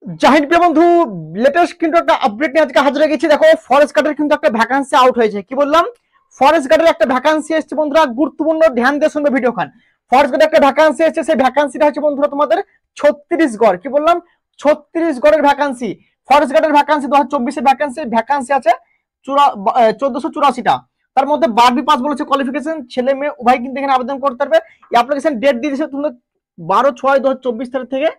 জাহিদ প্রিয় বন্ধু, লেটেস্ট কিন্তু একটা আপডেট নিয়ে আজকে হাজির হয়ে গেছি। দেখো, ফরেস্ট গার্ডের কিন্তু একটা ভ্যাকান্সি আউট হয়েছে। কি বললাম? ফরেস্ট গার্ডের একটা ভ্যাকান্সি এসেছে বন্ধুরা, গুরুত্বপূর্ণ, ধ্যান দিয়ে শুনবে ভিডিও খান। ফরেস্ট গার্ডের একটা ভ্যাকান্সি এসেছে, সেই ভ্যাকান্সিটা হচ্ছে বন্ধুরা তোমাদের 36 গড়। কি বললাম? 36 গড়ের ভ্যাকান্সি। ফরেস্ট গার্ডের ভ্যাকান্সি 2024-এর ভ্যাকান্সি আছে 1484টা। তার মধ্যে 12 পাস বলেছে কোয়ালিফিকেশন, ছেলে মেয়ে উভয় কিন্তু এখানে আবেদন করতে পারবে। অ্যাপ্লিকেশন ডেট দিয়ে দিয়েছে তোমাদের 12/6/2024 তারিখ থেকে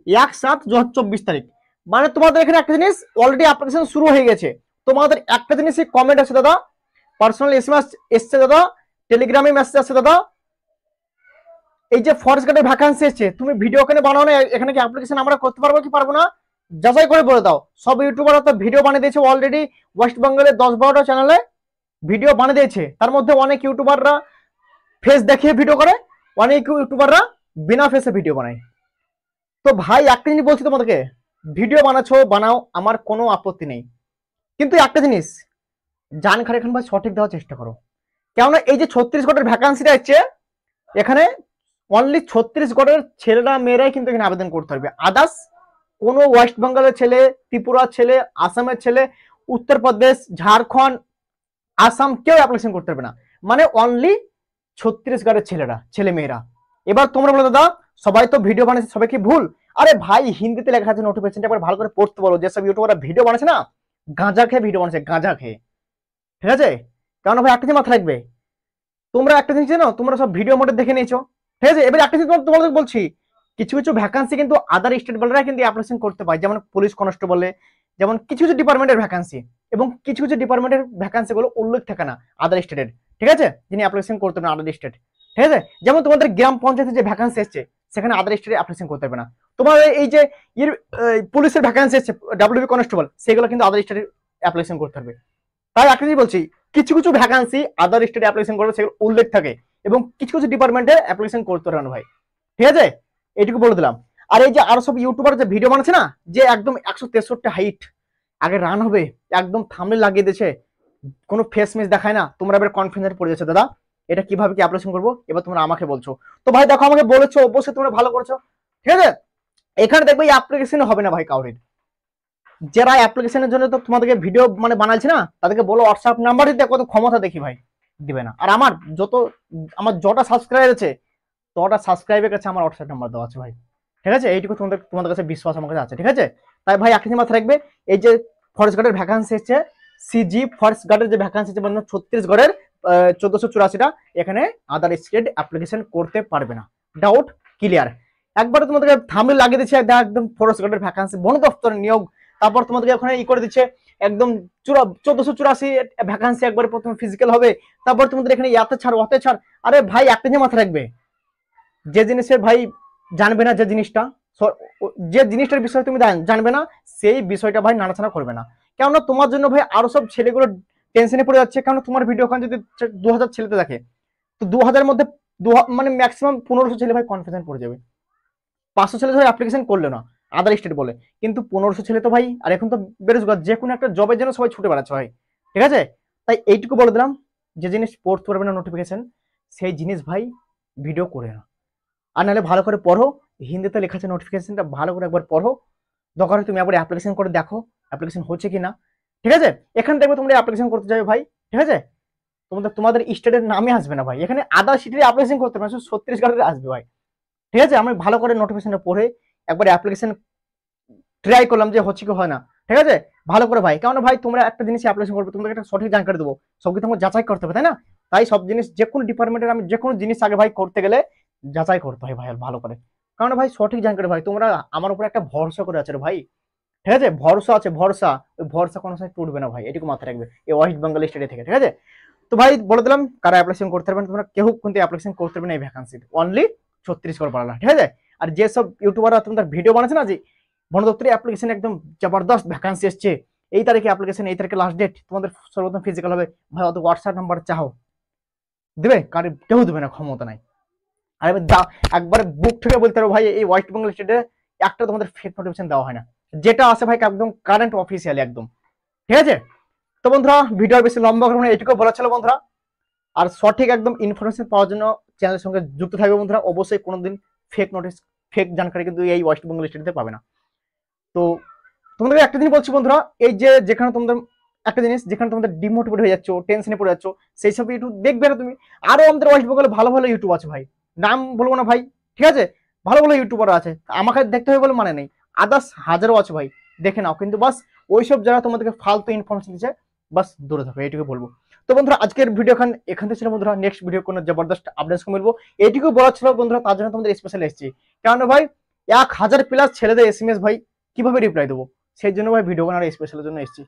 1/7/2024 তারিখ। মানে তোমাদের এখানে একটা জিনিস অলরেডি অ্যাপ্লিকেশন শুরু হয়ে গেছে। তোমাদের একটা জিনিসই কমেন্ট আছে দাদা, পার্সোনাল এসএমএস এসছে দাদা, টেলিগ্রামে মেসেজ আছে দাদা, এই যে ফরেস্ট গার্ডের ভ্যাকান্সি এসছে, তুমি ভিডিও এখানে বানাও না, এখানে কি অ্যাপ্লিকেশন আমরা করতে পারবো কি পারবো না যাচাই করে বলে দাও। সব ইউটিউবাররা তো ভিডিও বানিয়ে দিয়েছে অলরেডি, ওয়েস্ট বেঙ্গলের 10-12টা চ্যানেলে ভিডিও বানিয়ে দিয়েছে। তার মধ্যে অনেক ইউটিউবাররা ফেস দেখিয়ে ভিডিও করে, অনেক ইউটিউবাররা বিনা ফেসে ভিডিও বানায়। তো ভাই একটা জিনিস বলছি তোমাদেরকে, ভিডিও বানাচ্ছো বানাও, আমার কোনো আপত্তি নেই, কিন্তু একটা জিনিস জানকারি এখন ভাই সঠিক দেওয়ার চেষ্টা করো। কেননা এই যে 36 গড়ের ভ্যাকান্সিটা হচ্ছে, এখানে অনলি 36 গড়ের ছেলেরা মেয়েরাই কিন্তু এখানে আবেদন করতে পারবে। আদার্স কোনো ওয়েস্ট বেঙ্গলের ছেলে, ত্রিপুরার ছেলে, আসামের ছেলে, উত্তরপ্রদেশ, ঝাড়খণ্ড, আসাম কেউ অ্যাপ্লিকেশন করতে পারবে না। মানে অনলি 36 গড়ের ছেলেরা, ছেলে মেয়েরা। এবার তোমরা বলো দাদা, সবাই তো ভিডিও বানাচ্ছে, সবাই কি ভুল? আরে ভাই, হিন্দিতে লেখা আছে নোটিফিকেশনটা, একবার ভালো করে পড়তে বলো। যেসব ইউটিউবাররা ভিডিও বানাচ্ছে না, গাঁজা খেয়ে ভিডিও বানাচ্ছে, গাঁজা খেয়ে। ঠিক আছে? কারণ ভাই একটা জিনিস মাথায় রাখবে, তোমরা একটা জিনিস জানো, তোমরা সব ভিডিও মোডে দেখে নিয়েছো। ঠিক আছে? এবার একটা জিনিস তোমাদের বলছি, কিছু কিছু ভ্যাকান্সি কিন্তু আদার স্টেট বলারা কিন্তু অ্যাপ্লিকেশন করতে পারে, যেমন পুলিশ কনস্টেবলে, যেমন কিছু কিছু ডিপার্টমেন্টের ভ্যাকান্সি, এবং কিছু কিছু ডিপার্টমেন্টের ভ্যাকান্সি গুলো উল্লেখ থাকে না আদার স্টেটের। ঠিক আছে? যিনি অ্যাপ্লিকেশন করতে পারেন আদার স্টেট। ঠিক আছে? যেমন তোমাদের গ্রাম পঞ্চায়েতের যে ভ্যাকান্সি এসছে, সেখানে আদার স্টেটে অ্যাপ্লিকেশন করতে পারবে না। তোমার এই যে পুলিশের ভ্যাকান্সি এসছে, ডাব্লিউবি কনস্টেবল, সেগুলো কিন্তু আদার স্টেটে অ্যাপ্লিকেশন করতে পারবে। তাই একটা জিনিস বলছি, কিছু কিছু ভ্যাকান্সি আদার স্টেটে অ্যাপ্লিকেশন করবে, সেগুলো উল্লেখ থাকে, এবং কিছু কিছু ডিপার্টমেন্টে অ্যাপ্লিকেশন করতে পারবে না ভাই। ঠিক আছে? এইটুকু বলে দিলাম। আর এই যে আরো সব ইউটিউবার যে ভিডিও বানাচ্ছে না, যে একদম 163 হাইট, আগে রান হবে, একদম থাম্বনেল লাগিয়ে দিয়েছে, কোনো ফেস মেস দেখায় না, তোমরা এবার কনফিডেন্স পড়ে যাচ্ছে দাদা এটা কিভাবে কি অ্যাপ্লিকেশন করবো, এবার তোমরা আমাকে বলছো। তো ভাই দেখো, আমাকে বলেছো, অবশ্যই তোমরা ভালো করছো। ঠিক আছে? এখানে দেখবে এই অ্যাপ্লিকেশন হবে না ভাই কাউরির। যারা অ্যাপ্লিকেশনের জন্য তো তোমাদেরকে ভিডিও মানে বানাইছে না, তাদেরকে বলো হোয়াটসঅ্যাপ নাম্বার দিতে, কত ক্ষমতা দেখি ভাই, দিবে না। আর আমার যটা সাবস্ক্রাইব আছে, তটা সাবস্ক্রাইবের কাছে আমার হোয়াটসঅ্যাপ নাম্বার দেওয়া আছে ভাই। ঠিক আছে? এইটুকু তোমাদের কাছে বিশ্বাস আমার কাছে আছে। ঠিক আছে? তাই ভাই একটা মাথায় রাখবে, এই যে ফরেস্ট গার্ডের ভ্যাকান্সি এসছে, সিজি ফরেস্ট গার্ডের যে ভ্যাকান্সি আছে 36 গড়ের 1484টা, এখানে আদার স্টেট অ্যাপ্লিকেশন করতে পারবে না। Doubt clear? একবারে তোমাদেরকে থাম্বনেল লাগিয়ে দিচ্ছে একদম ফরেস্ট গার্ডের ভ্যাকান্সি, বন দপ্তরের নিয়োগ। তারপর তোমাদেরকে ওখানে করে দিচ্ছে একদম 1484 ভ্যাকান্সি, একবারে প্রথমে ফিজিক্যাল হবে, তারপর তোমাদের এখানে ইয়াতে ছাড় ওতে ছাড়। আরে ভাই একটা জিনিস মাথায় রাখবে, যে জিনিসের ভাই জানবে না, যে জিনিসটার বিষয়ে তুমি জানবে না, সেই বিষয়টা ভাই নাড়াচাড়া করবে না। কেননা তোমার জন্য ভাই আরো সব ছেলেগুলো টেনশনে পড়ে যাচ্ছে। কারণ তোমার ভিডিও খান যদি 2000 ছেলেতে দেখে, তো 2000-এর মধ্যে মানে ম্যাক্সিমাম 1500 ছেলে ভাই কনফিউশন পড়ে যাবে। 500 ছেলে ধরে অ্যাপ্লিকেশন করলো না আদার স্টেট বলে, কিন্তু 1500 ছেলে তো ভাই, আর এখন তো বেরোজগার, যে কোনো একটা জবের জন্য সবাই ছুটে বেড়াচ্ছে ভাই। ঠিক আছে? তাই এইটুকু বলে দিলাম, যে জিনিস পড়তে পারবে না নোটিফিকেশন, সেই জিনিস ভাই ভিডিও করে না। আর নাহলে ভালো করে পড়ো, হিন্দিতে লেখা আছে নোটিফিকেশনটা, ভালো করে একবার পড়ো, দরকার হয় তুমি একবার অ্যাপ্লিকেশন করে দেখো অ্যাপ্লিকেশন হচ্ছে কিনা। ঠিক আছে? এখানে দেখবে তোমরা অ্যাপ্লিকেশন করতে যাবে ভাই। ঠিক আছে? তোমাদের স্টেটের নামে আসবে না ভাই, এখানে আদার স্টেটে অ্যাপ্লিকেশন করতে পারবে, 36 গড়ের আসবে ভাই। ঠিক আছে? আমি ভালো করে নোটিফিকেশনটা পড়ে একবার অ্যাপ্লিকেশন ট্রাই করলাম যে হচ্ছে কি হয় না। ঠিক আছে? ভালো করে ভাই, কারণ ভাই তোমরা একটা জিনিস অ্যাপ্লিকেশন করবে, তোমাদের একটা সঠিক জানকারি দেবো, সবকে তোমাকে যাচাই করতে হবে, তাই না? তাই সব জিনিস, যে কোনো ডিপার্টমেন্টের আমি যে কোনো জিনিস আগে ভাই করতে গেলে যাচাই করতে হয় ভাই ভালো করে। কারণ ভাই সঠিক জানকারি ভাই, তোমরা আমার উপর একটা ভরসা করে আছে ভাই। ঠিক আছে? ভরসা আছে, ভরসা, ওই ভরসা কোনো সময় টুটবে না ভাই, এটুকু মাথায় রাখবে এই ওয়েস্ট বেঙ্গল স্টেটে থেকে। ঠিক আছে? তো ভাই বলে দিলাম, কারা অ্যাপ্লিকেশন করতে পারবেন, তোমরা কেউ কিন্তু অ্যাপ্লিকেশন করতে পারবে না এই ভ্যাকান্সি, অনলি 36 গড় বাড়ালা। ঠিক আছে? আর যেসব ইউটিউবাররা তোমাদের ভিডিও বানাচ্ছে না, যে বন দপ্তরে অ্যাপ্লিকেশন একদম জবরদস্ত ভ্যাকান্সি এসছে, এই তারিখে অ্যাপ্লিকেশন, এই তারিখে লাস্ট ডেট, তোমাদের সর্বপ্রথম ফিজিক্যাল হবে, ভাই অত হোয়াটসঅ্যাপ নাম্বার চাও দেবে? কারণ কেউ দেবে না, ক্ষমতা নাই। আর এবার একবারে বুক থেকে বলতে পারো ভাই, এই ওয়েস্ট বেঙ্গল স্টেটে একটা তোমাদের ফেক নোটিফিকেশন দেওয়া হয় না, যেটা আছে ভাই একদম কারেন্ট অফিসিয়ালি একদম। ঠিক আছে? তো বন্ধুরা, ভিডিও বেশি লম্বা করবো না, এটুকু বলা ছিল বন্ধুরা। আর সঠিক একদম ইনফরমেশন পাওয়ার জন্য চ্যানেলের সঙ্গে যুক্ত থাকবে বন্ধুরা। অবশ্যই কোনোদিন ফেক জানকারি কিন্তু এই ওয়েস্ট বেঙ্গল স্টেটে পাবে না। তো তোমাদের একটা জিনিস বলছি বন্ধুরা, এই যে যেখানে তোমাদের একটা জিনিস, যেখানে তোমাদের ডিমোটিভেট হয়ে যাচ্ছ, টেনশনে পড়ে যাচ্ছ, সেই সব ইউটিউব দেখবে না তুমি। আরো আমাদের ওয়েস্ট বেঙ্গলে ভালো ভালো ইউটিউব আছে ভাই, নাম বলবো না ভাই, ঠিক আছে, ভালো ভালো ইউটিউবার আছে, আমাকে দেখতে হবে বলে মানে নেই, আদার্স হাজারও আছে ভাই, দেখে নাও। কিন্তু বাস ওইসব যারা তোমাদেরকে ফালতু ইনফরমেশন দিচ্ছে, বাস দূরে থাকো, এইটুকু বলবো। তো বন্ধুরা আজকের ভিডিও এখান থেকে ছিল বন্ধুরা, নেক্সট ভিডিও কোনো জবরদস্ত আপডেটস মিলবো, এইটুকু বলা ছিল বন্ধুরা, তার জন্য তোমাদের স্পেশাল এসেছি। কারণ ভাই 1000+ ছেলেদের এসএমএস ভাই কিভাবে রিপ্লাই দেবো, সেই জন্য ভাই ভিডিও বানার স্পেশালের জন্য এসেছি।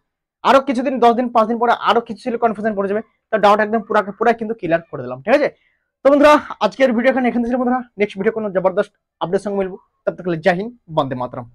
আরো কিছুদিন 10 দিন 5 দিন পরে আরো কিছু ছিল কনফিউশন পড়ে যাবে, তার ডাউট একদম পুরা কিন্তু ক্লিয়ার করে দিলাম, ঠিক আছে। তো বন্ধুরা আজকের ভিডিও এখান থেকে ছিল বন্ধুরা, নেক্সট ভিডিও কোনো জবরদস্ত আপডেট সঙ্গে মিলবো, তব তক জয় হিন্দ, বন্দে মাতরম।